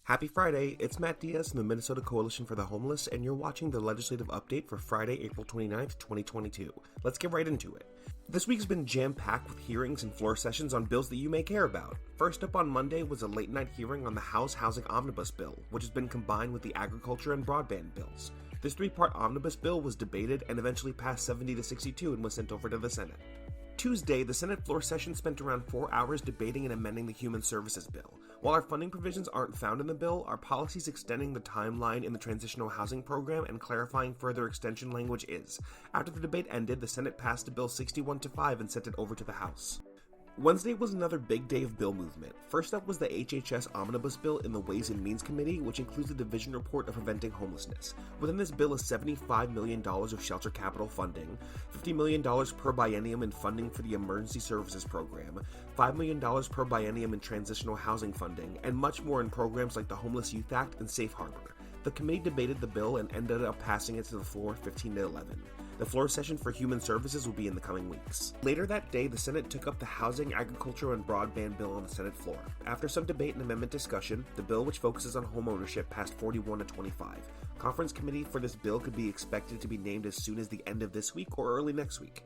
Happy Friday, it's Matt Diaz from the Minnesota Coalition for the Homeless, and you're watching the Legislative Update for Friday, April 29th, 2022. Let's get right into it. This week's been jam-packed with hearings and floor sessions on bills that you may care about. First up on Monday was a late-night hearing on the House Housing Omnibus Bill, which has been combined with the agriculture and broadband bills. This three-part omnibus bill was debated and eventually passed 70-62 and was sent over to the Senate. Tuesday, the Senate floor session spent around 4 hours debating and amending the Human Services Bill. While our funding provisions aren't found in the bill, our policies extending the timeline in the Transitional Housing Program and clarifying further extension language is. After the debate ended, the Senate passed a bill 61-5 and sent it over to the House. Wednesday was another big day of bill movement. First up was the HHS Omnibus Bill in the Ways and Means Committee, which includes the Division Report of Preventing Homelessness. Within this bill is $75 million of shelter capital funding, $50 million per biennium in funding for the Emergency Services Program, $5 million per biennium in transitional housing funding, and much more in programs like the Homeless Youth Act and Safe Harbor. The committee debated the bill and ended up passing it to the floor 15-11. The floor session for Human Services will be in the coming weeks. Later that day, the Senate took up the Housing, Agriculture, and Broadband Bill on the Senate floor. After some debate and amendment discussion, the bill, which focuses on homeownership, passed 41-25. Conference committee for this bill could be expected to be named as soon as the end of this week or early next week.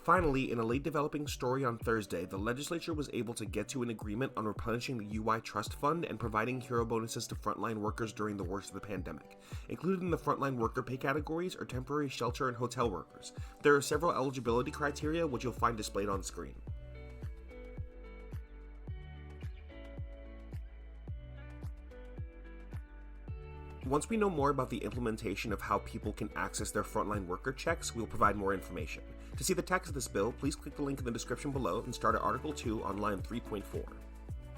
Finally, in a late developing story on Thursday, the legislature was able to get to an agreement on replenishing the UI Trust Fund and providing hero bonuses to frontline workers during the worst of the pandemic. Included in the frontline worker pay categories are temporary shelter and hotel workers. There are several eligibility criteria which you'll find displayed on screen. Once we know more about the implementation of how people can access their frontline worker checks, we'll provide more information. To see the text of this bill, please click the link in the description below and start at Article 2 on line 3.4.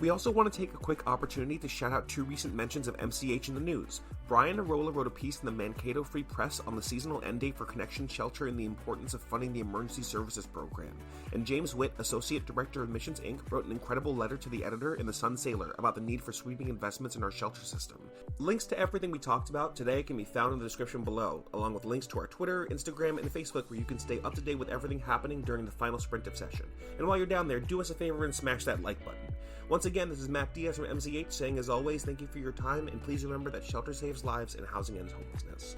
We also want to take a quick opportunity to shout out two recent mentions of MCH in the news. Brian Arola wrote a piece in the Mankato Free Press on the seasonal end date for Connection Shelter and the importance of funding the Emergency Services Program. And James Witt, Associate Director of Missions Inc., wrote an incredible letter to the editor in the Sun Sailor about the need for sweeping investments in our shelter system. Links to everything we talked about today can be found in the description below, along with links to our Twitter, Instagram, and Facebook where you can stay up to date with everything happening during the final sprint of session. And while you're down there, do us a favor and smash that like button. Once again, this is Matt Diaz from MCH saying, as always, thank you for your time, and please remember that shelter saves lives and housing ends homelessness.